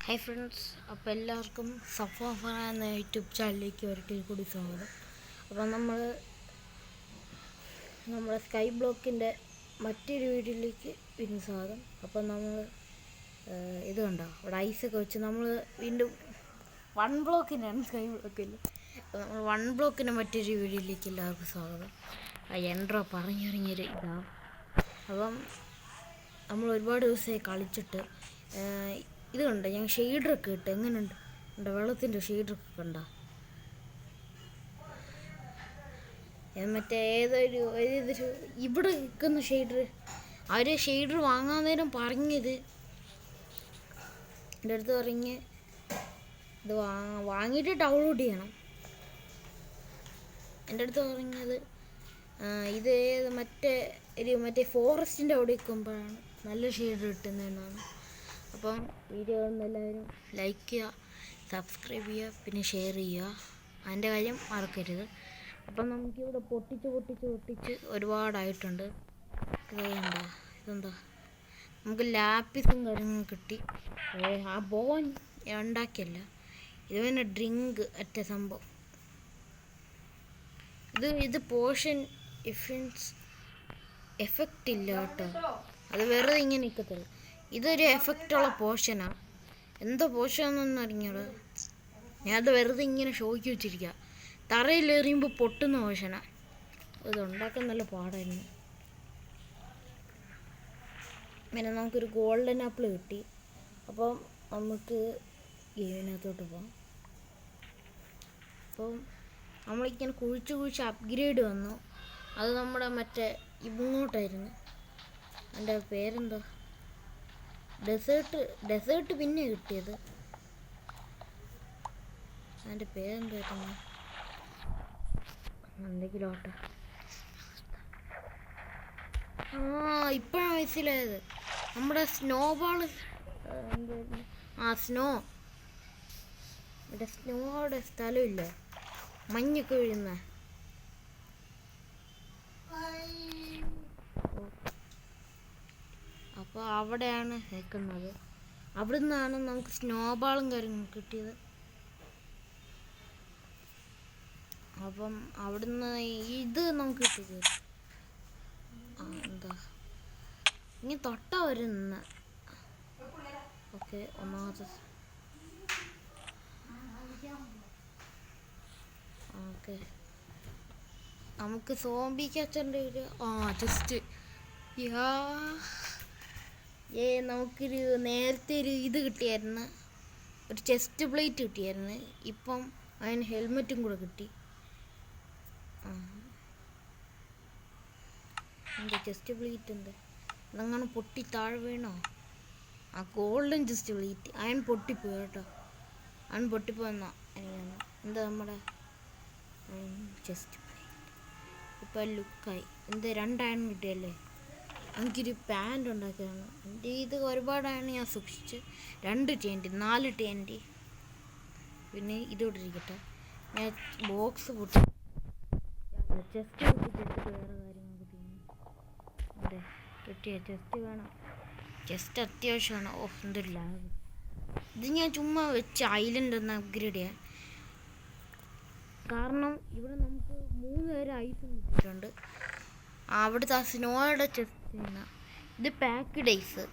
Hi friends, അപ്പോൾ എല്ലാവർക്കും സഫാഫന എന്ന യൂട്യൂബ് ചാനലിലേക്ക് ഒരിക്കൽ കൂടി സ്വാഗതം. അപ്പോൾ നമ്മുടെ സ്കൈ ബ്ലോക്കിൻ്റെ മറ്റൊരു വീഡിയോയിലേക്ക് വീണ്ടും സ്വാഗതം. അപ്പോൾ നമ്മൾ ഇത് കണ്ടോ, അവിടെ ഐസൊക്കെ വെച്ച് നമ്മൾ വീണ്ടും 1 ബ്ലോക്കിൻ്റെയാണ് സ്കൈ ബ്ലോക്കിൽ. അപ്പോൾ നമ്മൾ 1 ബ്ലോക്കിൻ്റെ മറ്റൊരു വീഡിയോയിലേക്ക് എല്ലാവർക്കും സ്വാഗതം. എൻട്രോ പറഞ്ഞിറങ്ങിയൊരു ഇതാണ്. അപ്പം നമ്മൾ ഒരുപാട് ദിവസമായി കളിച്ചിട്ട് ഇത് കണ്ട ഞാൻ ഷെയ്ഡറൊക്കെ ഇട്ട് എങ്ങനെയുണ്ട് എൻ്റെ വെള്ളത്തിൻ്റെ ഷെയ്ഡറൊക്കെ കണ്ട മറ്റേ ഏതൊരു ഇവിടെ നിൽക്കുന്ന ഷെയ്ഡർ അവർ ഷെയ്ഡർ വാങ്ങാൻ നേരം പറഞ്ഞത് എൻ്റെ അടുത്ത് പറഞ്ഞ് ഇത് വാങ്ങിയിട്ട് ഡൗൺലോഡ് ചെയ്യണം. എൻ്റെ അടുത്ത് പറഞ്ഞത് ഇത് മറ്റേ ഫോറസ്റ്റിൻ്റെ അവിടെ നിൽക്കുമ്പോഴാണ് നല്ല ഷെയ്ഡർ കിട്ടുന്നതെന്നാണ്. അപ്പം വീഡിയോ കാണുന്ന എല്ലാവരും ലൈക്ക് ചെയ്യുക, സബ്സ്ക്രൈബ് ചെയ്യുക, പിന്നെ ഷെയർ ചെയ്യുക. അതിൻ്റെ കാര്യം മറക്കരുത്. അപ്പം നമുക്കിവിടെ പൊട്ടിച്ച് ഒരുപാടായിട്ടുണ്ട്. ഇതെന്താ നമുക്ക് ലാപ്പിസും കാര്യങ്ങളും കിട്ടി. ആ ബോൺ ഉണ്ടാക്കിയല്ല, ഇത് പിന്നെ ഡ്രിങ്ക് അറ്റ സംഭവം. ഇത് പോഷൻ എഫക്റ്റ് ഇല്ല കേട്ടോ, അത് വെറുതെ ഇങ്ങനെ നിൽക്കത്തില്ല. ഇതൊരു എഫക്റ്റുള്ള പോഷനാണ്. എന്തോ പോഷനാണെന്നൊന്നും അറിഞ്ഞൂടാ. ഞാനത് വെറുതെ ഇങ്ങനെ ഷോയ്ക്ക് വെച്ചിരിക്കുക. തറയിലെറിയുമ്പോൾ പൊട്ടുന്ന പോഷനാണ്. ഇതുണ്ടാക്കാൻ നല്ല പാടായിരുന്നു. പിന്നെ നമുക്കൊരു ഗോൾഡൻ ആപ്പിൾ കിട്ടി. അപ്പം നമുക്ക് ഗെയിമിനകത്തോട്ട് പോകാം. അപ്പം നമ്മളിങ്ങനെ കുഴിച്ച് അപ്ഗ്രേഡ് വന്നു. അത് നമ്മുടെ മറ്റേ ഇങ്ങോട്ടായിരുന്നു. എൻ്റെ പേരെന്താ, ഡെസേർട്ട് പിന്നെ കിട്ടിയത്. അതിൻ്റെ പേരെന്തായിരുന്നു, എന്തെങ്കിലും ആട്ടെ. ഇപ്പോഴാണ് മനസ്സിലായത്. നമ്മുടെ സ്നോബോള് എന്തായിരുന്നു, ഇവിടെ സ്നോയുടെ സ്ഥലമില്ല, മഞ്ഞൊക്കെ വീഴുന്ന. അപ്പോൾ അവിടെയാണ് നിൽക്കുന്നത്. അവിടെ നിന്നാണ് നമുക്ക് സ്നോബോളും കാര്യങ്ങളും കിട്ടിയത്. അപ്പം അവിടുന്ന് ഇത് നമുക്ക് കിട്ടിയത് എന്താ, ഇനി തൊട്ട വരുന്ന. ഓക്കെ, ഒന്നാമത്തെ ഓക്കെ നമുക്ക് സോംബി ക്യാച്ചറിൻ്റെ ഒരു ജസ്റ്റ് നമുക്കൊരു നേരത്തെ ഒരു ഇത് കിട്ടിയായിരുന്നു, ഒരു ചെസ്റ്റ് പ്ലേറ്റ് കിട്ടിയായിരുന്നു. ഇപ്പം അതിന് ഹെൽമെറ്റും കൂടെ കിട്ടി. എന്താ ചെസ്റ്റ് പ്ലേറ്റ് എന്താ അതങ്ങനെ പൊട്ടി താഴെ വീണോ? ഗോൾഡൻ ചെസ്റ്റ് പ്ലേറ്റ് അയൺ പൊട്ടിപ്പോയി കേട്ടോ. അയൺ പൊട്ടിപ്പോയെന്നാ എന്താ നമ്മുടെ ചെസ്റ്റ് പ്ലേറ്റ് ഇപ്പം ലുക്കായി. എന്താ 2 അയൺ കിട്ടിയല്ലേ. എനിക്കൊരു പാൻറ് ഉണ്ടാക്കിയതാണ്. എൻ്റെ ഇത് ഒരുപാടാണ് ഞാൻ സൂക്ഷിച്ച്. 2 TNT 4 TNT. പിന്നെ ഇതോടെ ഇരിക്കട്ടെ. ഞാൻ ബോക്സ് പൊട്ടി ചെസ്റ്റ് പൊട്ടിച്ചെടുത്തിട്ട് വേറെ കാര്യങ്ങൾക്ക് തിന്നു. അതെ, കിട്ടിയ ചെസ്റ്റ് വേണം. ചെസ്റ്റ് അത്യാവശ്യമാണ്. എന്തൊരു ലാഗ്. ഇത് ഞാൻ ചുമ്മാ വെച്ച് ഐലൻഡ് ഒന്ന് അപ്ഗ്രേഡ് ചെയ്യാൻ. കാരണം ഇവിടെ നമുക്ക് 3 പേര് ഐസ് കിട്ടിയിട്ടുണ്ട്. അവിടുത്തെ ആ സ്നോയുടെ ചെസ്റ്റ്. ഇത് പാക്ക്ഡ് ഐസ്,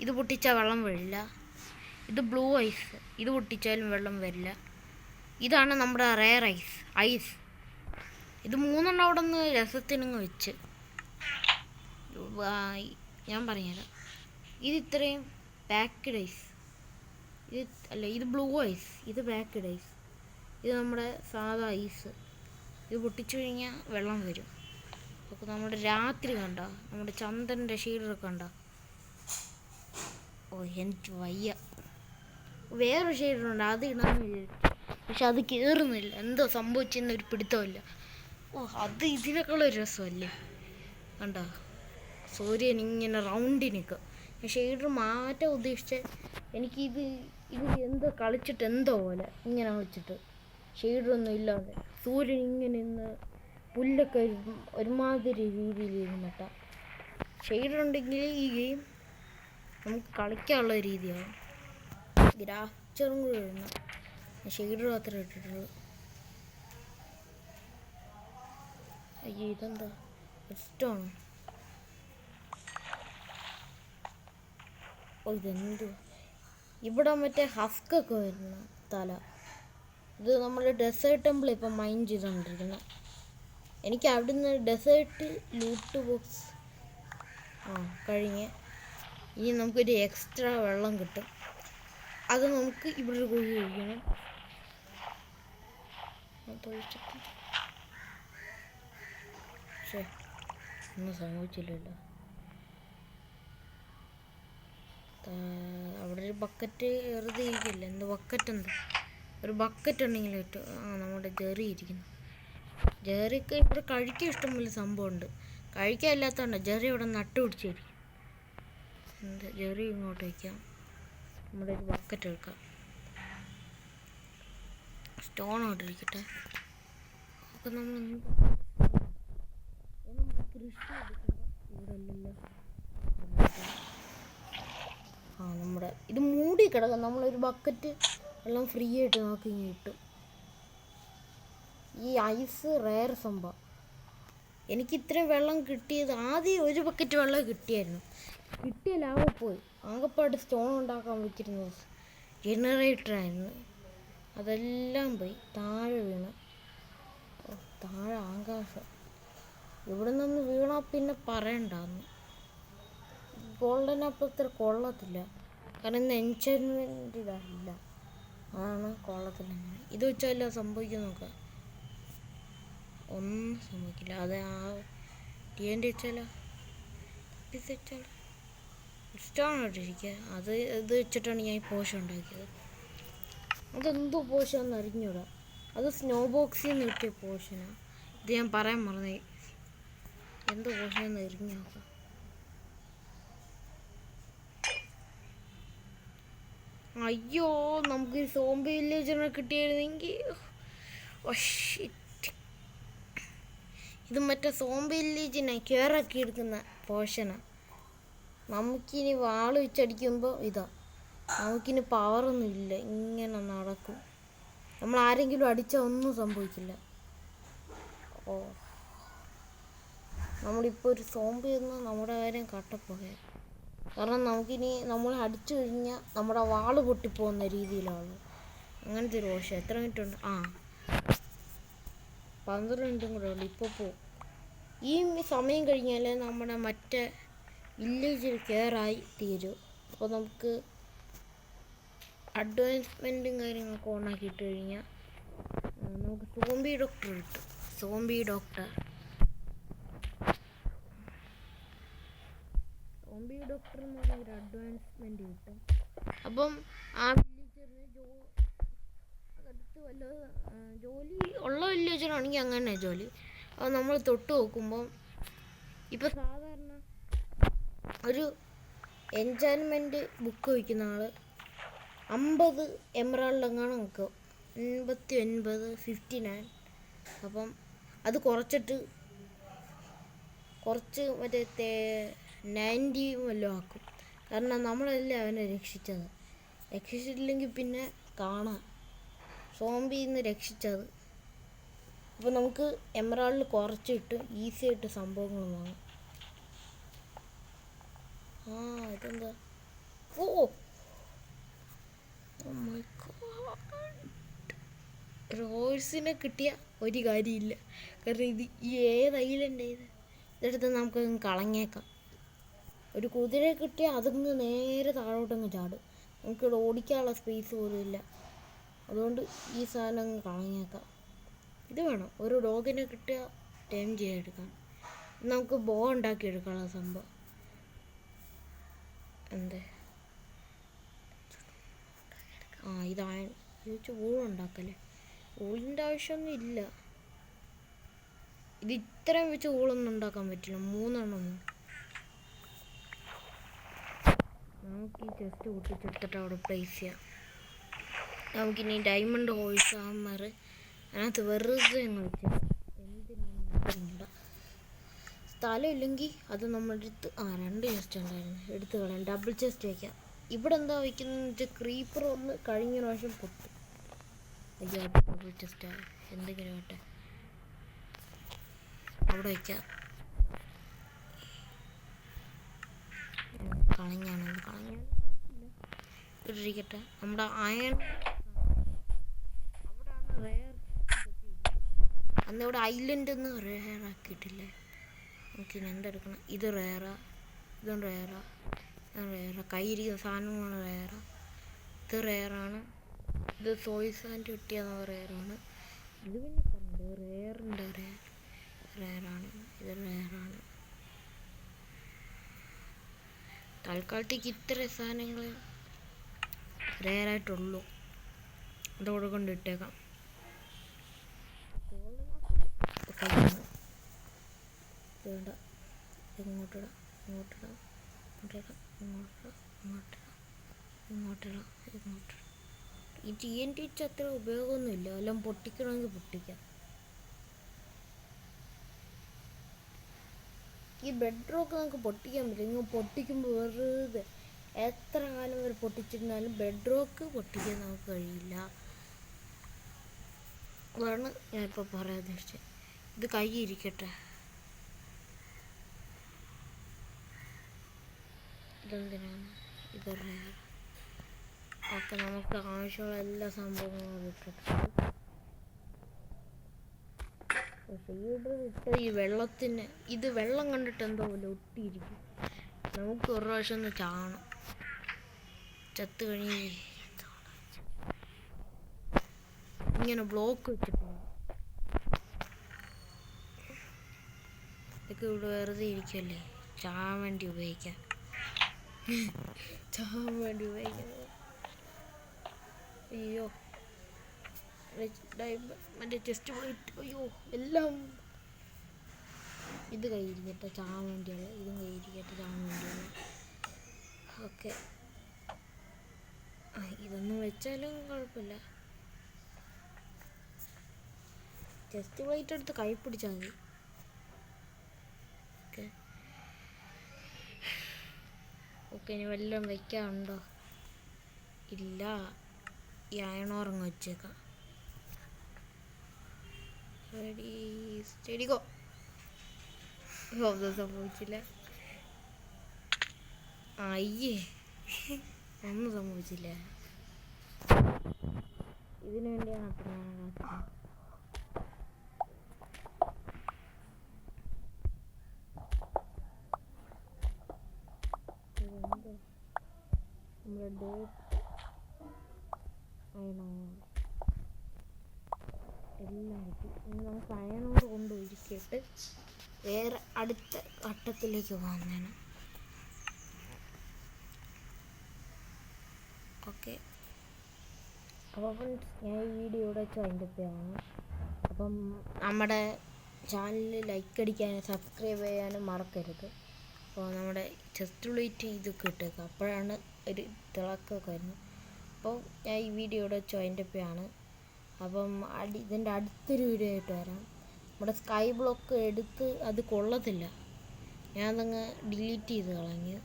ഇത് പൊട്ടിച്ചാൽ വെള്ളം വരില്ല. ഇത് ബ്ലൂ ഐസ്, ഇത് പൊട്ടിച്ചാലും വെള്ളം വരില്ല. ഇതാണ് നമ്മുടെ റെയർ ഐസ്. ഇത് 3 അവിടെ നിന്ന് രസത്തിനങ്ങ് വെച്ച് ഞാൻ പറഞ്ഞുതരാം. ഇത് ഇത്രയും പാക്ക്ഡ് ഐസ്. ഇത് ബ്ലൂ ഐസ്, ഇത് പാക്ക്ഡ് ഐസ്. ഇത് നമ്മുടെ സാധാ ഐസ്. ഇത് പൊട്ടിച്ചു കഴിഞ്ഞാൽ വെള്ളം വരും. അപ്പോൾ നമ്മുടെ രാത്രി കണ്ട നമ്മുടെ ചന്ദ്രൻ്റെ ഷെയ്ഡറൊക്കെ കണ്ട. എനിക്ക് വയ്യ. വേറെ ഷെയ്ഡറുണ്ട്, അത് ഇടാന്ന് വിചാരിച്ചു. പക്ഷെ അത് കയറുന്നില്ല. എന്തോ സംഭവിച്ചെന്നൊരു പിടുത്തമില്ല. അത് ഇതിനേക്കാളൊരു രസമല്ലേ. കണ്ട സൂര്യൻ ഇങ്ങനെ റൗണ്ടിൽ നിൽക്കുക. ഷെയ്ഡർ മാറ്റാൻ ഉദ്ദേശിച്ച ഇത് എന്തോ കളിച്ചിട്ട് എന്തോ പോലെ ഇങ്ങനെ കളിച്ചിട്ട് ഷെയ്ഡറൊന്നും ഇല്ലാതെ സൂര്യൻ ഇങ്ങനെ ഇന്ന് പുല്ലൊക്കെ ഒരുമാതിരി രീതിയിൽ ഇരുന്നിട്ട ഷെയ്ഡർ ഉണ്ടെങ്കിൽ ഈ ഗെയിം നമുക്ക് കളിക്കാനുള്ള രീതിയാവും. ഗ്രാഫ്ചറും കൂടി ഇടണം. ഷെയ്ഡർ മാത്രമേ ഇട്ടിട്ടുള്ളൂ. അയ്യോ ഇതെന്താ ഇഷ്ടമാണ്. ഓ ഇതെന്തു ഇവിടെ മറ്റേ ഹസ്കൊക്കെ വരുന്ന തല. ഇത് നമ്മൾ ഡെസേർട്ട് ടെമ്പിൾ ഇപ്പം മൈൻഡ് ചെയ്തുകൊണ്ടിരിക്കുന്നത്. എനിക്ക് അവിടുന്ന് ഡെസേർട്ട് ലൂട്ട് ബോക്സ് കഴിഞ്ഞ് ഇനി നമുക്കൊരു എക്സ്ട്രാ വെള്ളം കിട്ടും. അത് നമുക്ക് ഇവിടെ ഒരു കുഴി ഒഴിക്കണം. പക്ഷേ ഒന്നും സംഭവിച്ചില്ലല്ലോ. അവിടെ ഒരു ബക്കറ്റ് വെറുതെ ഇരിക്കില്ല. എന്ത് ബക്കറ്റ് എന്താ ഒരു ബക്കറ്റ് ഉണ്ടെങ്കിൽ ഏറ്റവും നമ്മുടെ ജെറി ഇരിക്കുന്നു. ജെറിക്ക് ഇവിടെ കഴിക്കാൻ ഇഷ്ടംപോലെ സംഭവമുണ്ട്. കഴിക്കാൻ ഇല്ലാത്തതുകൊണ്ട് ജെറി ഇവിടെ നട്ടു പിടിച്ചിരിക്കും. എന്താ ജെറി ഇങ്ങോട്ട് വയ്ക്കാം. നമ്മുടെ ഒരു ബക്കറ്റ് എടുക്കാം. സ്റ്റോൺ ഇട്ടിരിക്കട്ടെ. അപ്പം നമ്മൾ നമുക്ക് കൃഷി എടുക്കുമ്പോൾ ഇവിടെ അല്ലല്ലോ. നമ്മുടെ ഇത് മൂടി കിടക്കാം. നമ്മളൊരു ബക്കറ്റ് വെള്ളം ഫ്രീ ആയിട്ട് നമുക്ക് ഇങ്ങനെ കിട്ടും. ഈ ഐസ് റെയർ സംഭവം. എനിക്ക് ഇത്രയും വെള്ളം കിട്ടിയത് ആദ്യം ഒരു ബക്കറ്റ് വെള്ളം കിട്ടിയായിരുന്നു. കിട്ടിയ ലാഭം പോയി. ആകെപ്പാട് സ്റ്റോൺ ഉണ്ടാക്കാൻ വെച്ചിരുന്നത് ജനറേറ്ററായിരുന്നു. അതെല്ലാം പോയി. താഴെ വീണ്. താഴെ ആകാശം. ഇവിടെ നിന്ന് വീണാൽ പിന്നെ പറയണ്ടാന്ന്. ഗോൾഡൻ ആപ്പിൾ ഇത്ര കൊള്ളത്തില്ല. കാരണം ഇന്ന് എൻചാൻമെൻറ്റ് ഇല്ല. അതാണ് കൊള്ളത്തില്ല. ഇത് വെച്ചാൽ സംഭവിക്കും നോക്കാം. ഒന്നും സംഭവിക്കില്ല. അത് ആ TNT വെച്ചാലോ വെച്ചാലോ ഇഷ്ടമാണ് ഇട്ടിരിക്കുക. ഇത് വെച്ചിട്ടാണ് ഞാൻ ഈ പോഷൻ ഉണ്ടാക്കിയത്. അതെന്തോ പോഷാന്ന് അറിഞ്ഞൂടാ. അത് സ്നോ ബോക്സിൽ നിന്ന് കിട്ടിയ പോഷനാണ്. ഇത് ഞാൻ പറയാൻ മറന്നേ. എന്തോ പോഷാന്ന് എറിഞ്ഞു നോക്കാം. അയ്യോ നമുക്ക് സോംബി വില്ലേജറിനെ കിട്ടിയായിരുന്നെങ്കിൽ. ഇത് മറ്റേ സോംബി വില്ലേജിനെ കെയറാക്കി എടുക്കുന്ന പോഷനാണ്. നമുക്കിനി വാള് വെച്ചടിക്കുമ്പോൾ നമുക്കിനി പവറൊന്നും ഇല്ല. ഇങ്ങനെ നടക്കും. നമ്മൾ ആരെങ്കിലും അടിച്ചാൽ ഒന്നും സംഭവിക്കില്ല. നമ്മളിപ്പോൾ ഒരു സോംബി എന്ന് നമ്മുടെ കാര്യം കട്ടപ്പോകെ. കാരണം നമുക്കിനി നമ്മൾ അടിച്ചു കഴിഞ്ഞാൽ നമ്മുടെ വാള് പൊട്ടിപ്പോകുന്ന രീതിയിലാണ്. അങ്ങനത്തെ ഒരു പോഷൻ. എത്ര മിനിറ്റ് ഉണ്ട്? 12 മിനിറ്റും കൂടെ ഉള്ളു. ഇപ്പോൾ പോവും. ഈ സമയം കഴിഞ്ഞാൽ നമ്മുടെ മറ്റേ വില്ലേജിൽ കെയറായി തീരും. അപ്പോൾ നമുക്ക് അഡ്വാൻസ്മെൻറ്റും കാര്യങ്ങളൊക്കെ ഓണാക്കിയിട്ട് കഴിഞ്ഞാൽ നമുക്ക് സോംബി ഡോക്ടർ കിട്ടും. സോംബി ഡോക്ടർ എന്ന് പറഞ്ഞൊരു അഡ്വാൻസ്മെൻറ്റ് കിട്ടും. അപ്പം ആ വില്ലേജറിന് അടുത്ത് വല്ല ജോലി ഉള്ള വില്ലേജറാണെങ്കിൽ അങ്ങനെ ജോലി. അപ്പോൾ നമ്മൾ തൊട്ട് നോക്കുമ്പോൾ ഇപ്പോൾ സാധാരണ ഒരു എൻചാൻമെൻറ്റ് ബുക്ക് വയ്ക്കുന്ന ആൾ 50 എമറാൾഡെങ്ങാണ് നമുക്ക് 89 59. അപ്പം അത് കുറച്ച് മറ്റേ 90 വല്ലതും ആക്കും. കാരണം നമ്മളല്ലേ അവനെ രക്ഷിച്ചിട്ടില്ലെങ്കിൽ പിന്നെ കാണാം സോംബിയിൽ നിന്ന് രക്ഷിച്ചത്. അപ്പോൾ നമുക്ക് എമറാൾഡ് കുറച്ചിട്ട് ഈസി ആയിട്ട് സംഭവങ്ങൾ വാങ്ങാം. ഇതെന്താ? റോഴ്സിനെ കിട്ടിയ ഒരു കാര്യമില്ല. കാരണം ഇത് ഏത് ഐലൻഡ് ഇതെടുത്ത് നമുക്കങ്ങ് കളഞ്ഞേക്കാം. ഒരു കുതിരയെ കിട്ടിയാൽ അതങ്ങ് നേരെ താഴോട്ടങ്ങ് ചാടും. നമുക്കിവിടെ ഓടിക്കാനുള്ള സ്പേസ് പോലും ഇല്ല. അതുകൊണ്ട് ഈ സാധനം അങ്ങ് കളഞ്ഞേക്കാം. ഇത് വേണം. ഒരു ഡോഗിനെ കിട്ടിയാൽ ടൈം ചെയ്യാനെടുക്കാം. നമുക്ക് ബോ ഉണ്ടാക്കിയെടുക്കാനുള്ള സംഭവം. ഇതാണ് ചോദിച്ച് ഊളുണ്ടാക്കല്ലേ. ഊളിൻ്റെ ആവശ്യമൊന്നും ഇല്ല. ഇത് ഇത്രയും വെച്ച് ഊളൊന്നും ഉണ്ടാക്കാൻ പറ്റില്ല. 3 എണ്ണം നമുക്ക് ഈ ചെസ്റ്റ് പൊട്ടിച്ചെടുത്തിട്ട് അവിടെ പ്ലേസ് ചെയ്യാം. നമുക്കിനി ഡയമണ്ട് ഹോൾസ് ഹാമർ അതിനകത്ത് വെറുതെ വെച്ചാൽ എന്തിനാണ് സ്ഥലം ഇല്ലെങ്കിൽ അത് നമ്മുടെ അടുത്ത് 2 ചെസ്റ്റ് ഉണ്ടായിരുന്നു. എടുത്ത് കളയാം. ഡബിൾ ചെസ്റ്റ് വയ്ക്കാം. ഇവിടെ എന്താ വയ്ക്കുന്നത് വെച്ചാൽ ക്രീപ്പർ ഒന്ന് കഴിഞ്ഞ പ്രാവശ്യം പൊട്ടും. അയ്യോ ജസ്റ്റ് എന്തെങ്കിലും ആട്ടെ അവിടെ വയ്ക്കാം. കളഞ്ഞാണ് ഇട്ടിരിക്കട്ടെ. നമ്മുടെ അയൺ അവിടെയാണ് റെയർ. അന്നിവിടെ ഐലൻഡ് ഒന്നും റെയർ ആക്കിയിട്ടില്ലേ. നമുക്കിനി എന്തെടുക്കണം? ഇത് റെയറാ, ഇതും റെയറാ, കയ്യിരിക്കുന്ന സാധനങ്ങൾ റെയറാ. ഇത് റെയറാണ്. ഇത് സോയ് സാൻഡ് കിട്ടിയെന്നത് റെയറാണ്. ഇത് പിന്നെ കണ്ട് റെയറുണ്ട്, റെയറാണ്. ഇത് റെയറാണ്. തൽക്കാലത്തേക്ക് ഇത്ര സാധനങ്ങൾ റെയറായിട്ടുള്ളൂ. അതോടെ കൊണ്ട് ഇട്ടേക്കാം. വേണ്ട, ഇങ്ങോട്ടിടാം, ഇങ്ങോട്ടിടാം, ഇങ്ങോട്ടിടാം, ഇങ്ങോട്ടിടാം, ഇങ്ങോട്ടിടാം, ഇങ്ങോട്ടിടാം, ഇങ്ങോട്ടിടാം. ഈ TNT വെച്ച് അത്ര ഉപയോഗമൊന്നുമില്ല. എല്ലാം പൊട്ടിക്കണമെങ്കിൽ പൊട്ടിക്കാം. ഈ ബെഡ് റോക്ക് നമുക്ക് പൊട്ടിക്കാൻ പറ്റില്ല. ഇങ്ങനെ പൊട്ടിക്കുമ്പോൾ വെറുതെ എത്ര കാലം വരെ പൊട്ടിച്ചിരുന്നാലും ബെഡ് റോക്ക് പൊട്ടിക്കാൻ നമുക്ക് കഴിയില്ല. അതാണ് ഞാനിപ്പോൾ പറയാൻ ഉദ്ദേശിച്ചത്. ഇത് കൈ ഇരിക്കട്ടെ. ഇതെന്തിനാണ്? ഇത് റെയർ. ഓക്കെ, നമുക്ക് ആവശ്യമുള്ള എല്ലാ സംഭവങ്ങളും ഇട്ടിട്ടുണ്ട്. പക്ഷേ ഇട്ട ഈ വെള്ളത്തിന് ഇത് വെള്ളം കണ്ടിട്ട് എന്തോ പോലെ ഒട്ടിയിരിക്കും. നമുക്ക് ഒരു പ്രാവശ്യം ഒന്ന് ചാണം. ചത്ത് കഴിഞ്ഞ് ഇങ്ങനെ ബ്ലോക്ക് വെച്ചിട്ടുണ്ട്. ഇതൊക്കെ ഇവിടെ വെറുതെ ഇരിക്കല്ലേ, ചാൻ വേണ്ടി ഉപയോഗിക്കാം. ചാൻ വേണ്ടി ഉപയോഗിക്കുന്നത്. അയ്യോ മറ്റേ ചെസ്റ്റ് പോയിട്ട് അയ്യോ എല്ലാം. ഇത് കയ്യിരിക്കട്ടെ, ചാൻ വേണ്ടിയുള്ള. ഇതും കയ്യിരിക്കട്ടെ, ചാൻ വേണ്ടിയുള്ള. ഓക്കെ, ഇതൊന്നും വെച്ചാലും കുഴപ്പമില്ല. ചെസ്റ്റ് പ്ലേറ്റ് എടുത്ത് കൈ പിടിച്ചാൽ മതി. ഓക്കെ ഓക്കെ, ഇനി വല്ലതും വയ്ക്കാനുണ്ടോ? ഇല്ല. ഈ അയണോറങ്ങ് വെച്ചേക്കാം. Ready steady go. ഒന്നും സംഭവിച്ചില്ല. അയ്യേ, ഒന്നും സംഭവിച്ചില്ല. ഇതിനു വേണ്ടിയാണ് അപ്പം ഞാൻ കാത്തുന്നത്. നമ്മുടെ ഡേറ്റ് എല്ലാം കിട്ടി. ഇനി നമുക്ക് അയണോട് കൊണ്ടുപോയിരിക്കട്ട് വേറെ അടുത്ത ഘട്ടത്തിലേക്ക് പോകുന്നതാണ്. ഓക്കെ, അപ്പോൾ ഫ്രണ്ട്സ്, ഞാൻ ഈ വീഡിയോ ഇവിടെ വെച്ച് അതിൻ്റെയാണ്. അപ്പം നമ്മുടെ ചാനലിൽ ലൈക്ക് അടിക്കാനും സബ്സ്ക്രൈബ് ചെയ്യാനും മറക്കരുത്. അപ്പോൾ നമ്മുടെ ചെസ്റ്റ് പ്ലേറ്റ് ഇതൊക്കെ ഇട്ടേക്കാം. അപ്പോഴാണ് ഒരു തിളക്കമൊക്കെ വരുന്നത്. അപ്പോൾ ഞാൻ ഈ വീഡിയോ ഇവിടെ വെച്ച് അതിൻ്റെയാണ്. അപ്പം ഇതിൻ്റെ അടുത്തൊരു വീഡിയോ ആയിട്ട് വരാം. നമ്മുടെ സ്കൈ ബ്ലോക്ക് എടുത്ത് അത് കൊള്ളത്തില്ല, ഞാനതങ്ങ് ഡിലീറ്റ് ചെയ്ത് കളഞ്ഞു.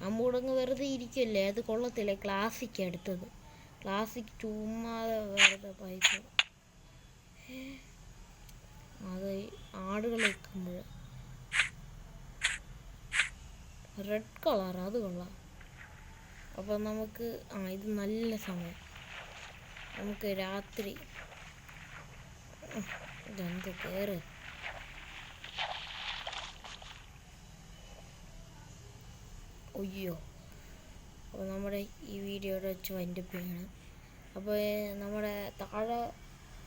അമ്മൂടങ്ങ് വെറുതെ ഇരിക്കല്ലേ, അത് കൊള്ളത്തില്ല. ക്ലാസിക് എടുത്തത്, ക്ലാസിക് ചുമ്മാതെ വെറുതെ പൈസ. അത് ആടുകൾ വെക്കുമ്പോൾ റെഡ് കളർ, അത് കൊള്ളാം. അപ്പം നമുക്ക് ഇത് നല്ല സമയം. നമുക്ക് രാത്രി ഇതെന്ത് കയറ്. ഒയ്യോ, അപ്പോൾ നമ്മുടെ ഈ വീഡിയോയുടെ വെച്ച് വൈൻഡപ്പാണ്. അപ്പോൾ നമ്മുടെ താഴെ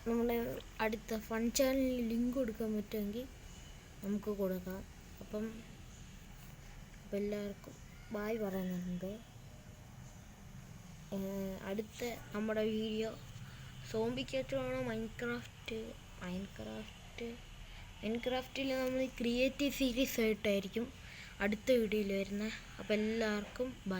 നമ്മുടെ അടുത്ത ഫൺ ചാനലിൽ ലിങ്ക് കൊടുക്കാൻ പറ്റുമെങ്കിൽ നമുക്ക് കൊടുക്കാം. അപ്പം എല്ലാവർക്കും ബായ് പറയുന്നുണ്ട്. അടുത്ത നമ്മുടെ വീഡിയോ സോംബിക്കാറ്റാണോ മൈൻക്രാഫ്റ്റിൽ നമ്മൾ ക്രിയേറ്റീവ് സീരീസ് ആയിട്ടായിരിക്കും അടുത്ത വീഡിയോയിൽ വരുന്നത്. അപ്പോൾ എല്ലാവർക്കും ബൈ.